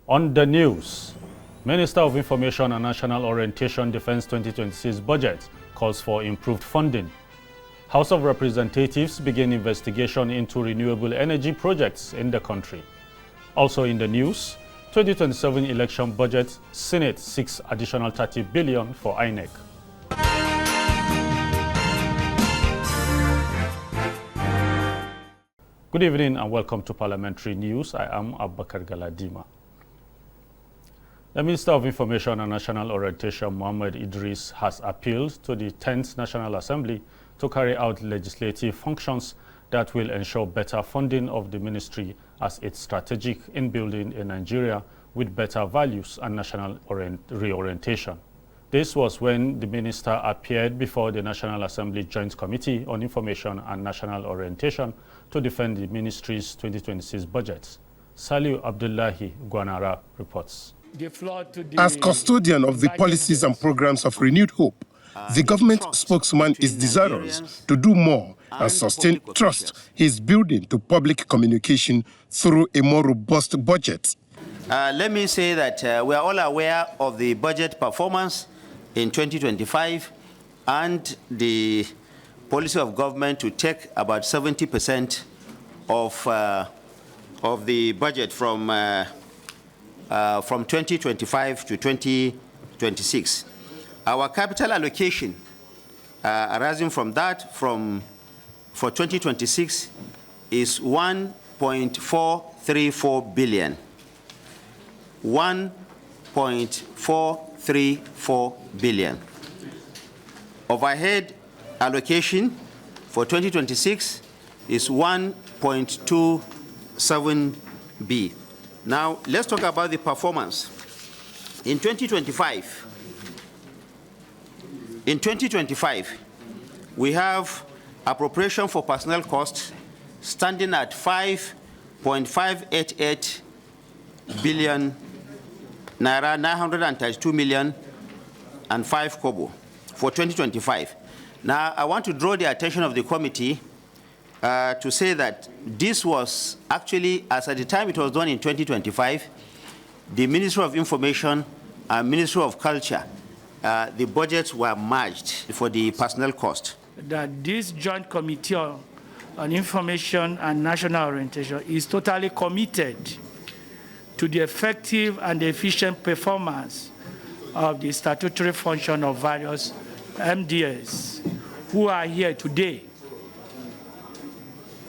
On the news, Minister of Information and National Orientation Defense 2026 budget calls for improved funding. House of Representatives begin investigation into renewable energy projects in the country. Also in the news, 2027 election budget, Senate seeks additional 30 billion for INEC. Good evening and welcome to Parliamentary News. I am Abubakar Galadima. The Minister of Information and National Orientation, Mohammed Idris, has appealed to the 10th National Assembly to carry out legislative functions that will ensure better funding of the ministry as it's strategic in building a Nigeria with better values and national reorientation. This was when the minister appeared before the National Assembly Joint Committee on Information and National Orientation to defend the ministry's 2026 budget. Saliu Abdullahi Gwanara reports. As custodian of the policies and programs of Renewed Hope, the government spokesman is desirous to do more and sustain trust he is building to public communication through a more robust budget. Let me say that we are all aware of the budget performance in 2025 and the policy of government to take about 70% of the budget from 2025 to 2026. Our capital allocation arising from that for 2026 is 1.434 billion. 1.434 billion. Overhead allocation for 2026 is 1.27 B. Now, let's talk about the performance. In 2025, we have appropriation for personnel costs standing at 5.588 billion naira, 932 million and 5 kobo for 2025. Now, I want to draw the attention of the committee to say that this was actually, as at the time it was done in 2025, the Ministry of Information and Ministry of Culture, the budgets were merged for the personnel cost. That this joint committee on information and national orientation is totally committed to the effective and efficient performance of the statutory function of various MDS who are here today.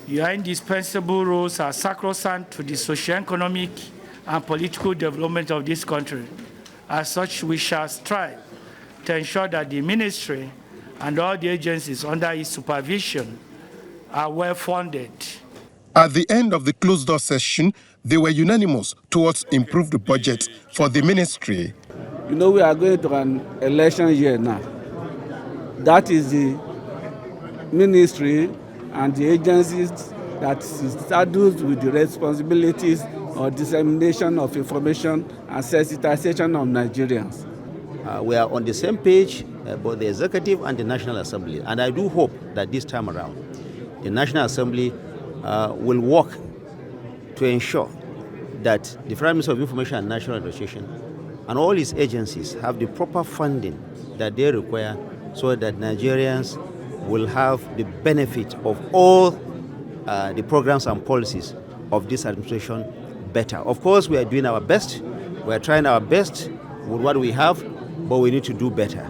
Your indispensable roles are sacrosanct to the socio-economic and political development of this country. As such, we shall strive to ensure that the ministry and all the agencies under its supervision are well funded. At the end of the closed-door session, they were unanimous towards improved budget for the ministry. You know, we are going to an election year now. That is the ministry and the agencies that is saddled with the responsibilities of dissemination of information and sensitization of Nigerians. We are on the same page, both the Executive and the National Assembly. And I do hope that this time around, the National Assembly will work to ensure that the Prime Minister of Information and National Orientation and all its agencies have the proper funding that they require so that Nigerians will have the benefit of all the programs and policies of this administration better. Of course, we are doing our best. We are trying our best with what we have, but we need to do better.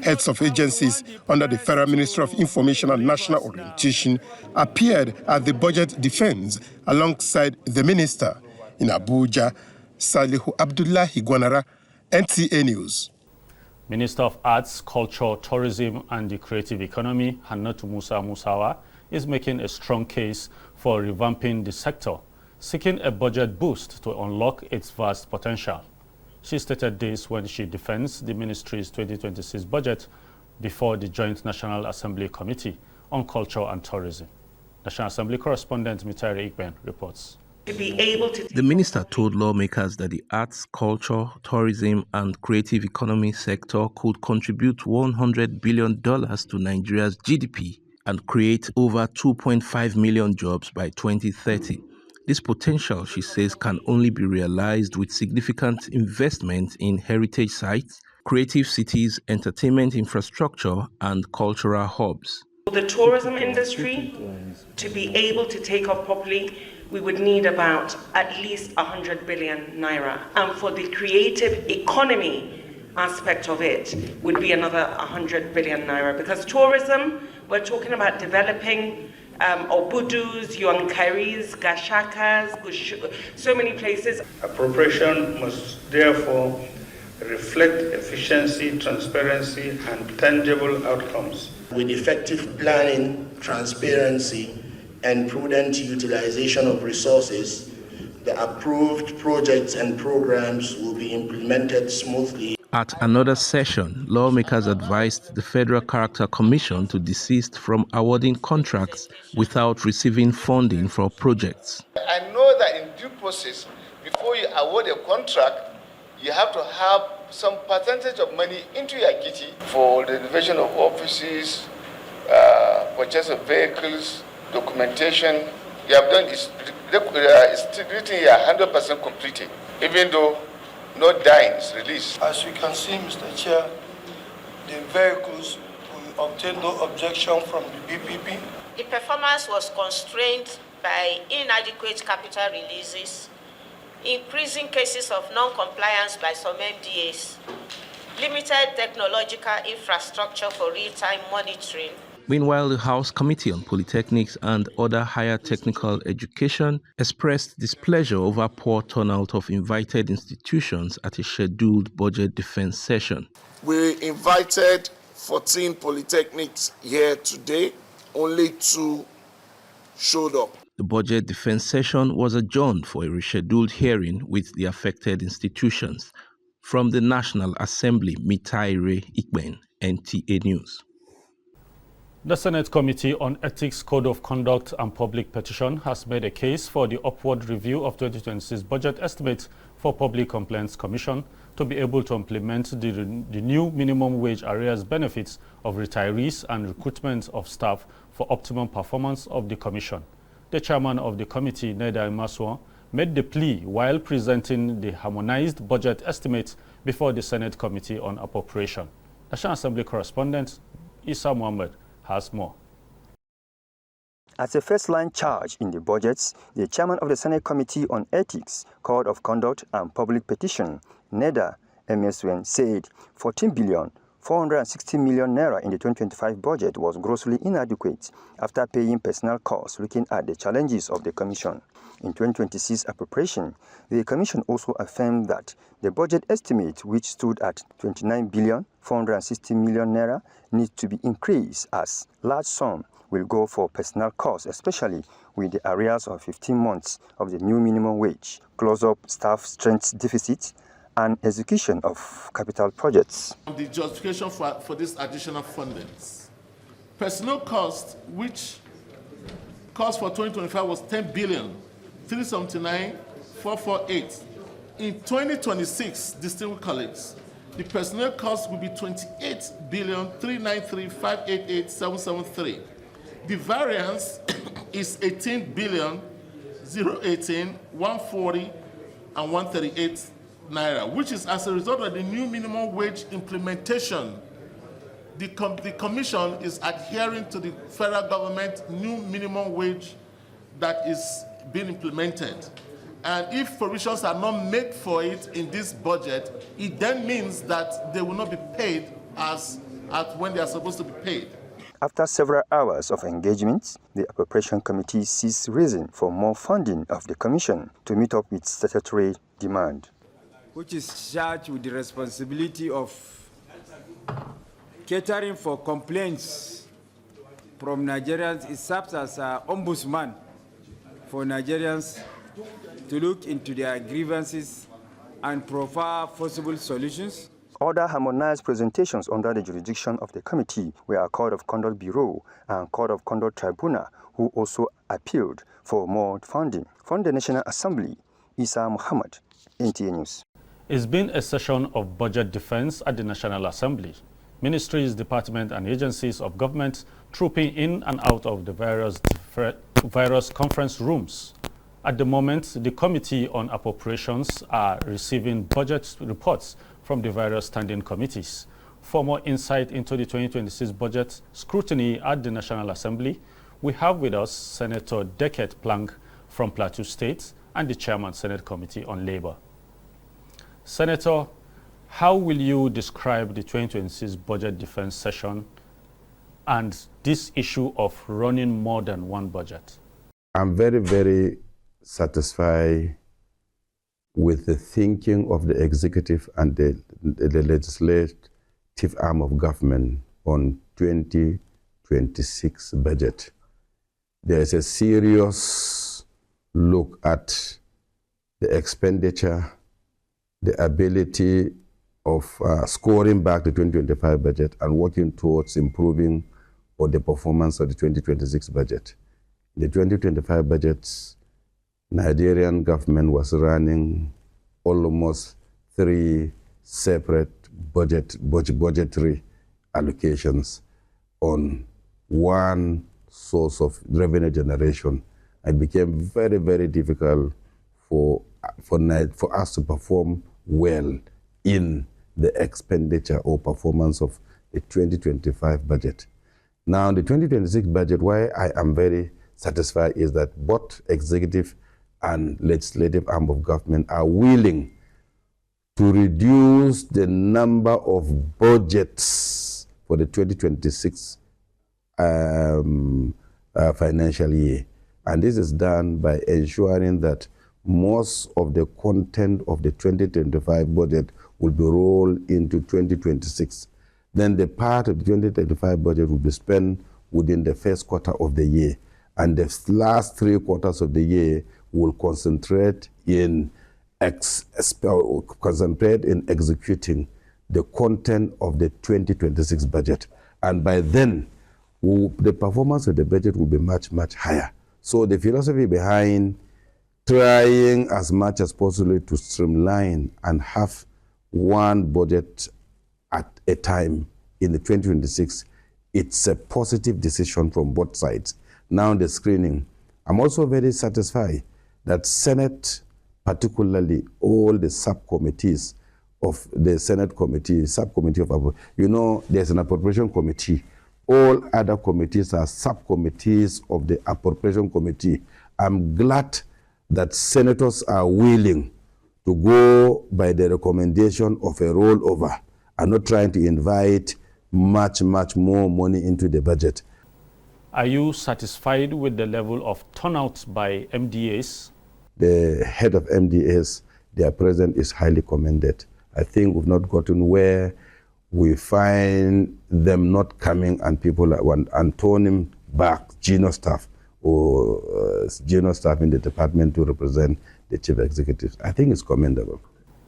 Heads of agencies under the Federal Ministry of Information and National Orientation appeared at the budget defense alongside the minister. In Abuja, Salihu Abdullahi Gwanara, NTA News. Minister of Arts, Culture, Tourism and the Creative Economy, Hannatu Musa Musawa, is making a strong case for revamping the sector, seeking a budget boost to unlock its vast potential. She stated this when she defends the ministry's 2026 budget before the Joint National Assembly Committee on Culture and Tourism. National Assembly correspondent Mitari Ikben reports. The minister told lawmakers that the arts, culture, tourism and creative economy sector could contribute $100 billion to Nigeria's GDP and create over 2.5 million jobs by 2030. This potential, she says, can only be realized with significant investment in heritage sites, creative cities, entertainment infrastructure, and cultural hubs. For the tourism industry to be able to take off properly, we would need about at least 100 billion naira. And for the creative economy aspect of it would be another 100 billion naira. Because tourism, we're talking about developing Obudus, Yuankaris, Gashakas, so many places. Appropriation must therefore reflect efficiency, transparency, and tangible outcomes. With effective planning, transparency, and prudent utilization of resources, the approved projects and programs will be implemented smoothly. At another session, lawmakers advised the Federal Character Commission to desist from awarding contracts without receiving funding for projects. I know that in due process, before you award a contract, you have to have some percentage of money into your kitty for the renovation of offices, purchase of vehicles, documentation. You have done it's written here 100% completed, even though no dime is released. As you can see, Mr. Chair, the vehicles, we obtained no objection from the BPP. The performance was constrained by inadequate capital releases, increasing cases of non-compliance by some MDAs, limited technological infrastructure for real-time monitoring. Meanwhile, the House Committee on Polytechnics and other higher technical education expressed displeasure over poor turnout of invited institutions at a scheduled budget defense session. We invited 14 polytechnics here today, only 2 showed up. The budget defense session was adjourned for a rescheduled hearing with the affected institutions. From the National Assembly, Mitaire Ikben, NTA News. The Senate Committee on Ethics, Code of Conduct and Public Petition has made a case for the upward review of 2026 budget estimates for Public Complaints Commission to be able to implement the new minimum wage arrears benefits of retirees and recruitment of staff for optimum performance of the Commission. The chairman of the committee, Neda Imaswa, made the plea while presenting the harmonized budget estimates before the Senate Committee on Appropriation. National Assembly correspondent Issa Mohammed has more. As a first-line charge in the budgets, the chairman of the Senate Committee on Ethics, Code of Conduct and Public Petition, Neda Imaswa, said 14,460 million naira in the 2025 budget was grossly inadequate after paying personnel costs looking at the challenges of the Commission. In 2026 appropriation, the Commission also affirmed that the budget estimate, which stood at 29,460 million naira, needs to be increased as large sum will go for personnel costs, especially with the arrears of 15 months of the new minimum wage, close-up staff strength deficit, and execution of capital projects. The justification for this additional funding. Personnel cost, which cost for 2025 was 10,379,448. In 2026, distinguished colleagues, the personnel cost will be 28,393,588,773. The variance is 18,018,140 and 138 naira, which is as a result of the new minimum wage implementation. The Commission is adhering to the federal government new minimum wage that is being implemented. And if provisions are not made for it in this budget, it then means that they will not be paid as when they are supposed to be paid. After several hours of engagement, the Appropriation Committee sees reason for more funding of the Commission to meet up with statutory demand, which is charged with the responsibility of catering for complaints from Nigerians. It serves as an ombudsman for Nigerians to look into their grievances and provide possible solutions. Other harmonized presentations under the jurisdiction of the committee were a Code of Conduct Bureau and Code of Conduct Tribunal, who also appealed for more funding. From the National Assembly, Issa Muhammad, NTA News. It's been a session of budget defense at the National Assembly. Ministries, departments, and agencies of government trooping in and out of the various conference rooms. At the moment, the Committee on Appropriations are receiving budget reports from the various standing committees. For more insight into the 2026 budget scrutiny at the National Assembly, we have with us Senator Deket Plank from Plateau State and the Chairman, Senate Committee on Labor. Senator, how will you describe the 2026 budget defense session and this issue of running more than one budget? I'm very, very satisfied with the thinking of the executive and the legislative arm of government on 2026 budget. There is a serious look at the expenditure, the ability of scoring back the 2025 budget and working towards improving on the performance of the 2026 budget. The 2025 budgets, Nigerian government was running almost 3 separate budgetary allocations on one source of revenue generation. It became very, very difficult for us to perform well in the expenditure or performance of the 2025 budget. Now, the 2026 budget, why I am very satisfied is that both executive and legislative arm of government are willing to reduce the number of budgets for the 2026 financial year. And this is done by ensuring that most of the content of the 2025 budget will be rolled into 2026. Then the part of the 2025 budget will be spent within the first quarter of the year. And the last 3 quarters of the year will concentrate in executing the content of the 2026 budget. And by then, the performance of the budget will be much, much higher. So the philosophy behind trying as much as possible to streamline and have one budget at a time in the 2026, it's a positive decision from both sides. Now the screening, I'm also very satisfied that Senate, particularly all the subcommittees of the Senate committee, subcommittee of, there's an appropriation committee. All other committees are subcommittees of the appropriation committee. I'm glad that senators are willing to go by the recommendation of a rollover and not trying to invite much, much more money into the budget. Are you satisfied with the level of turnout by MDAs? The head of MDAs, their presence is highly commended. I think we've not gotten where we find them not coming and people and turning back junior staff or junior staff in the department to represent the chief executive. I think it's commendable.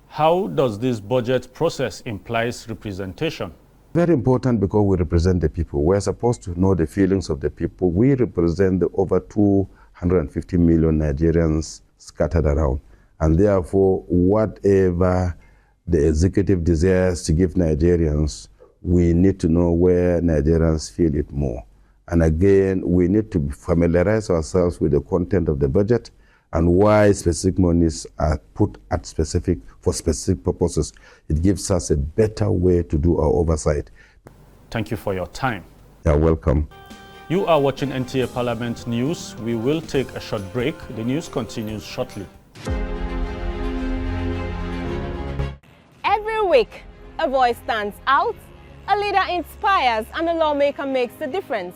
How does this budget process implies representation? Very important because we represent the people. We're supposed to know the feelings of the people. We represent the over 250 million Nigerians scattered around. And therefore, whatever the executive desires to give Nigerians, we need to know where Nigerians feel it more. And again, we need to familiarize ourselves with the content of the budget and why specific monies are put at for specific purposes. It gives us a better way to do our oversight. Thank you for your time. You're welcome. You are watching NTA Parliament News. We will take a short break. The news continues shortly. Every week, a voice stands out, a leader inspires, and a lawmaker makes the difference.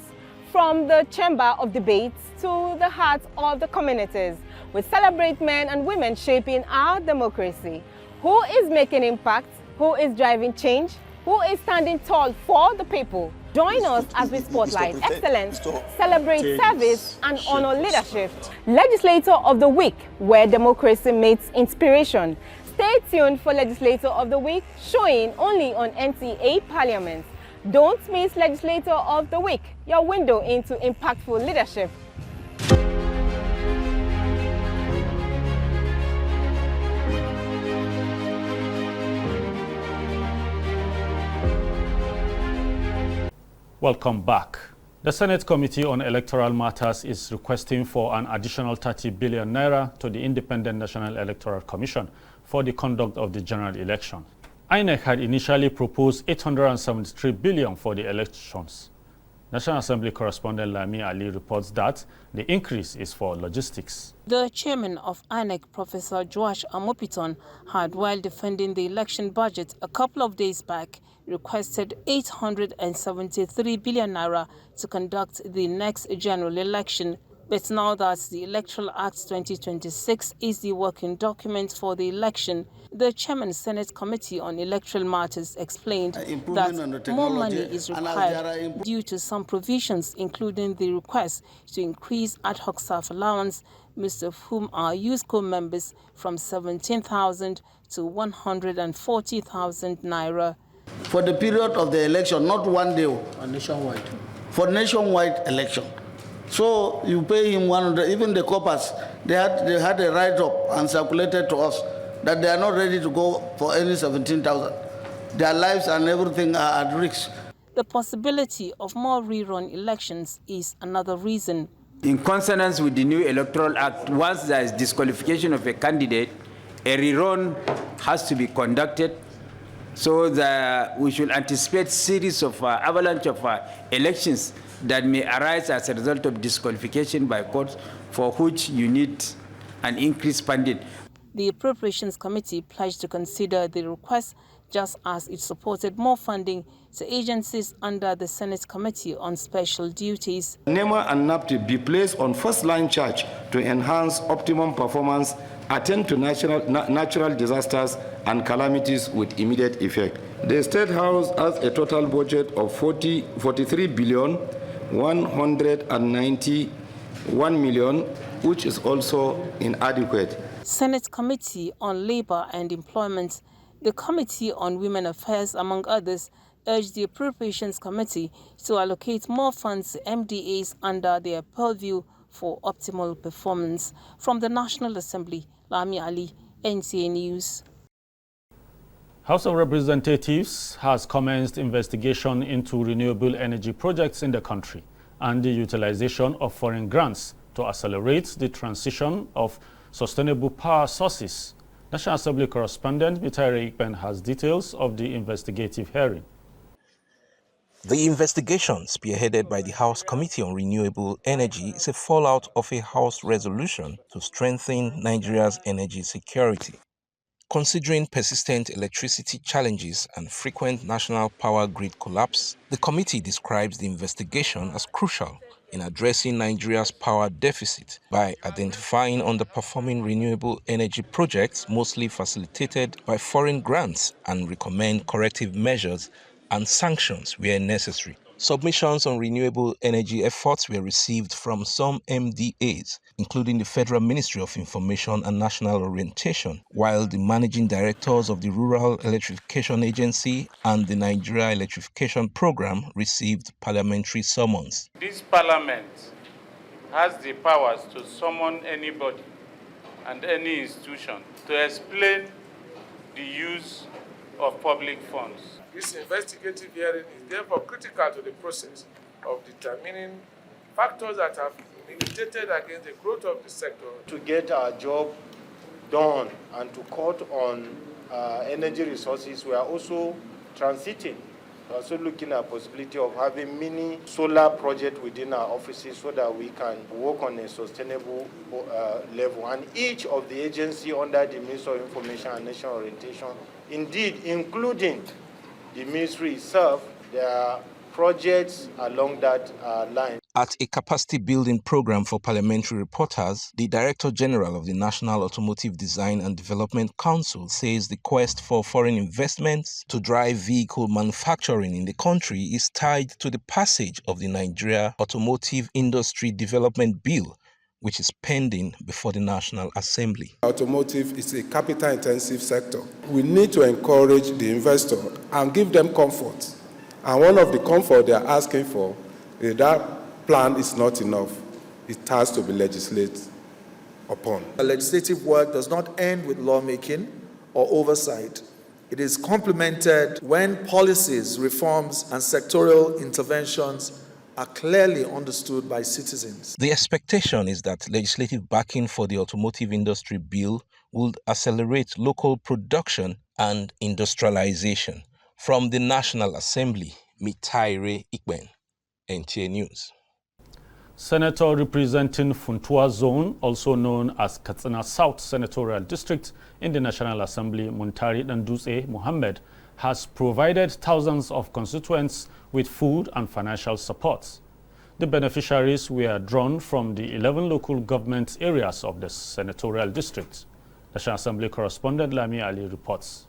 From the chamber of debates to the heart of the communities, we celebrate men and women shaping our democracy. Who is making impact? Who is driving change? Who is standing tall for the people? Join us as we spotlight excellence, celebrate service, and honor leadership. Legislator of the Week, where democracy meets inspiration. Stay tuned for Legislator of the Week, showing only on NTA Parliament. Don't miss Legislator of the Week, your window into impactful leadership. Welcome back. The Senate Committee on Electoral Matters is requesting for an additional 30 billion naira to the Independent National Electoral Commission for the conduct of the general election. INEC had initially proposed 873 billion for the elections. National Assembly correspondent Lami Ali reports that the increase is for logistics. The chairman of INEC, Professor Joash Amopiton, had, while defending the election budget a couple of days back, requested 873 billion naira to conduct the next general election. But now that the Electoral Act 2026 is the working document for the election, the chairman Senate Committee on Electoral Matters explained that more money is required due to some provisions, including the request to increase ad hoc staff allowance, most of whom are USCO members, from 17,000 to 140,000 naira. For the period of the election, not one day. Nationwide. For nationwide election. So you pay him 100, even the coppers, they had a write-up and circulated to us that they are not ready to go for any 17,000. Their lives and everything are at risk. The possibility of more rerun elections is another reason. In consonance with the new Electoral Act, once there is disqualification of a candidate, a rerun has to be conducted, so that we should anticipate series of avalanche of elections that may arise as a result of disqualification by courts, for which you need an increased funding. The Appropriations Committee pledged to consider the request, just as it supported more funding to agencies under the Senate Committee on Special Duties. NEMA and NAPTIP be placed on first-line charge to enhance optimum performance, attend to natural disasters and calamities with immediate effect. The State House has a total budget of 43 billion 191 million, which is also inadequate. Senate Committee on Labor and Employment, the Committee on Women Affairs, among others, urged the Appropriations Committee to allocate more funds to MDAs under their purview for optimal performance. From the National Assembly, Lami Ali, NTA News. House of Representatives has commenced investigation into renewable energy projects in the country and the utilization of foreign grants to accelerate the transition of sustainable power sources. National Assembly correspondent Mitari Ikpen has details of the investigative hearing. The investigation, spearheaded by the House Committee on Renewable Energy, is a fallout of a House resolution to strengthen Nigeria's energy security. Considering persistent electricity challenges and frequent national power grid collapse, the committee describes the investigation as crucial in addressing Nigeria's power deficit by identifying underperforming renewable energy projects mostly facilitated by foreign grants and recommend corrective measures and sanctions where necessary. Submissions on renewable energy efforts were received from some MDAs, including the Federal Ministry of Information and National Orientation, while the managing directors of the Rural Electrification Agency and the Nigeria Electrification Program received parliamentary summons. This parliament has the powers to summon anybody and any institution to explain the use of public funds. This investigative hearing is therefore critical to the process of determining factors that have militated against the growth of the sector. To get our job done and to cut on energy resources, we are also transiting. We're also looking at the possibility of having mini solar project within our offices so that we can work on a sustainable level. And each of the agencies under the Ministry of Information and National Orientation, indeed including the ministry itself, there are projects along that line. At a capacity building program for parliamentary reporters, the Director General of the National Automotive Design and Development Council says the quest for foreign investments to drive vehicle manufacturing in the country is tied to the passage of the Nigeria Automotive Industry Development Bill, which is pending before the National Assembly. Automotive is a capital-intensive sector. We need to encourage the investor and give them comfort. And one of the comfort they are asking for is that plan is not enough. It has to be legislated upon. The legislative work does not end with lawmaking or oversight. It is complemented when policies, reforms, and sectoral interventions are clearly understood by citizens. The expectation is that legislative backing for the automotive industry bill would accelerate local production and industrialization. From the National Assembly, Mitaire Ikben, NTA News. Senator representing Funtua Zone, also known as Katsina South Senatorial District in the National Assembly, Muntari Danduse Mohammed, has provided thousands of constituents with food and financial support. The beneficiaries were drawn from the 11 local government areas of the senatorial district. National Assembly correspondent Lami Ali reports.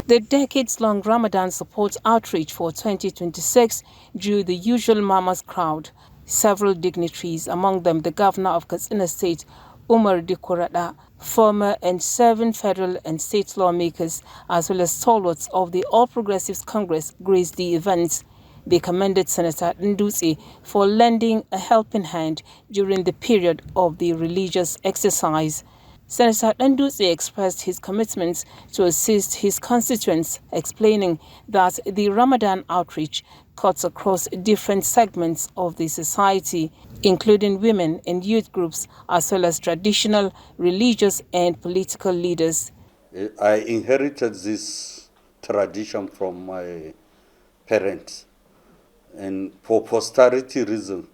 The decades-long Ramadan support outreach for 2026 drew the usual Mama's crowd. Several dignitaries, among them the governor of Katsina State, Umar Dikurada, former and 7 federal and state lawmakers, as well as stalwarts of the All Progressives Congress, graced the event. They commended Senator Ndutse for lending a helping hand during the period of the religious exercise. Senator Ndutse expressed his commitment to assist his constituents, explaining that the Ramadan outreach cuts across different segments of the society, including women and youth groups, as well as traditional, religious and political leaders. I inherited this tradition from my parents, and for posterity reason,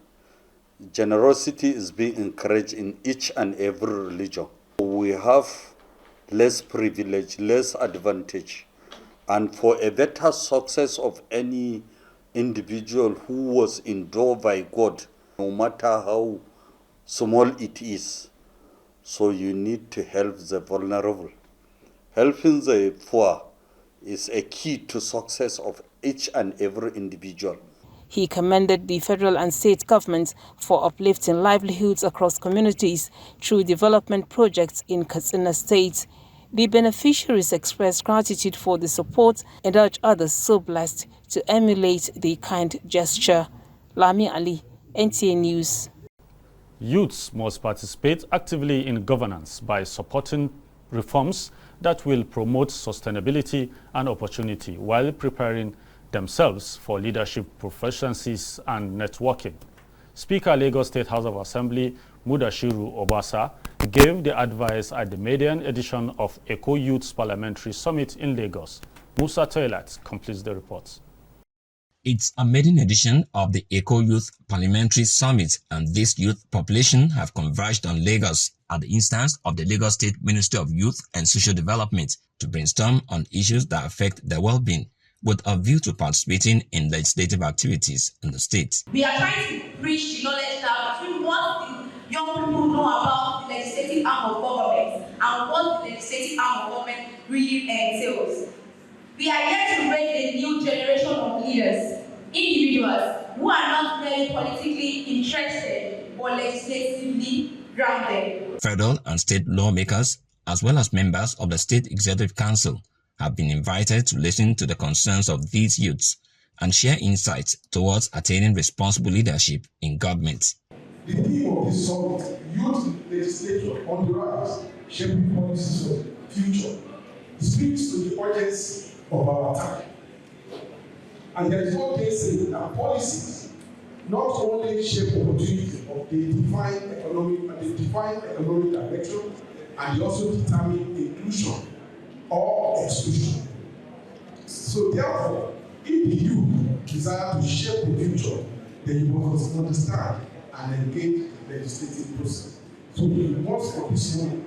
generosity is being encouraged in each and every religion. We have less privilege, less advantage, and for a better success of any individual who was endowed by God, no matter how small it is, so you need to help the vulnerable. Helping the poor is a key to success of each and every individual. He commended the federal and state governments for uplifting livelihoods across communities through development projects in Katsina State. The beneficiaries expressed gratitude for the support and urged others so blessed to emulate the kind gesture. Lami Ali, NTA News. Youths must participate actively in governance by supporting reforms that will promote sustainability and opportunity while preparing themselves for leadership proficiencies and networking. Speaker Lagos State House of Assembly Mudashiru Obasa gave the advice at the maiden edition of Eco Youth's Parliamentary Summit in Lagos. Musa Toilat completes the report. It's a maiden edition of the Eco Youth Parliamentary Summit, and this youth population have converged on Lagos at the instance of the Lagos State Ministry of Youth and Social Development to brainstorm on issues that affect their well-being, with a view to participating in legislative activities in the state. We are trying to bridge the knowledge gap between what the young people know about the legislative arm of government and what the legislative arm of government really entails. We are yet to raise a new generation of leaders, individuals who are not merely politically interested or legislatively grounded. Federal and state lawmakers, as well as members of the State Executive Council, have been invited to listen to the concerns of these youths and share insights towards attaining responsible leadership in government. The theme of this summit, Youth Legislature on the Rise, Shaping Policies of the Future, speaks to the urgency of our time. And there is no saying that policies not only shape opportunity, but they define economic direction, and they also determine inclusion or exclusion. So therefore, if you desire to shape the future, then you must understand and engage the legislative process. So we must for this moment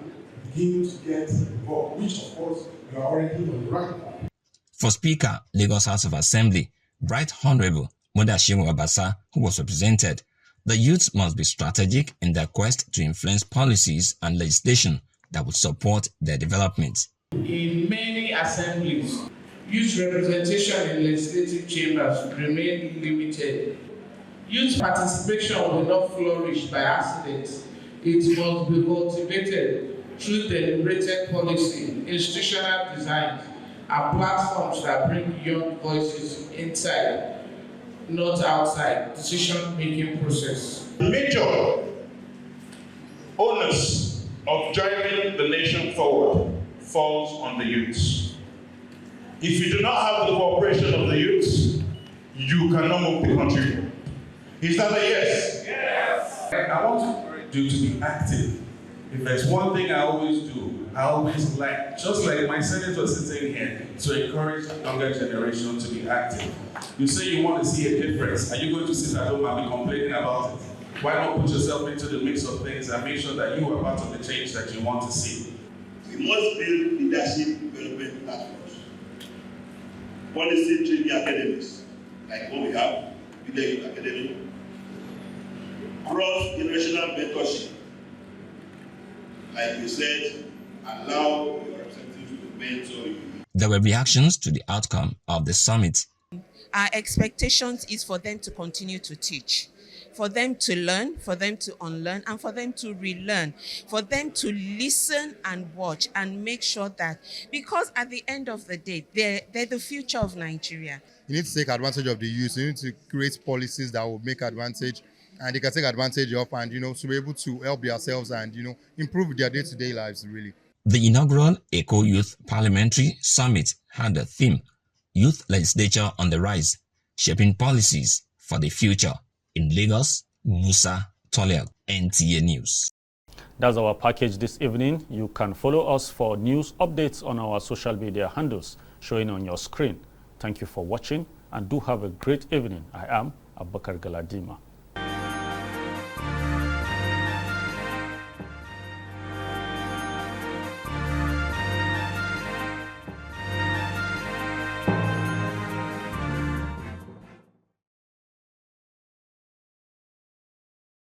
begin to get involved, which of course we are already on the right path. For Speaker, Lagos House of Assembly, Right Honorable Mudashiru Obasa, who was represented, the youths must be strategic in their quest to influence policies and legislation that would support their development. In many assemblies, youth representation in legislative chambers remain limited. Youth participation will not flourish by accident. It must be cultivated through deliberated policy, institutional design, and platforms that bring young voices inside, not outside, decision-making process. The major onus of driving the nation forward falls on the youths. If you do not have the cooperation of the youths, you cannot move the country. Is that a yes? Yes. I want you to be active. If there's one thing I always do, I always like, just like my senator sitting here, to encourage the younger generation to be active. You say you want to see a difference. Are you going to sit at home and be complaining about it? Why not put yourself into the mix of things and make sure that you are part of the change that you want to see? We must build leadership development platforms, policy training academies, like what we have, Leadership Academy, cross-generational mentorship, like you said, allow your representatives to mentor you. There were reactions to the outcome of the summit. Our expectations is for them to continue to teach, for them to learn, for them to unlearn, and for them to relearn, for them to listen and watch and make sure that, because at the end of the day, they're the future of Nigeria. You need to take advantage of the youth. You need to create policies that will make advantage, and they can take advantage of, and to be able to help themselves and improve their day-to-day lives, really. The inaugural Eco Youth Parliamentary Summit had the theme Youth Legislature on the Rise, Shaping Policies for the Future. In Lagos, Musa Tolel, NTA News. That's our package this evening. You can follow us for news updates on our social media handles showing on your screen. Thank you for watching and do have a great evening. I am Abubakar Galadima.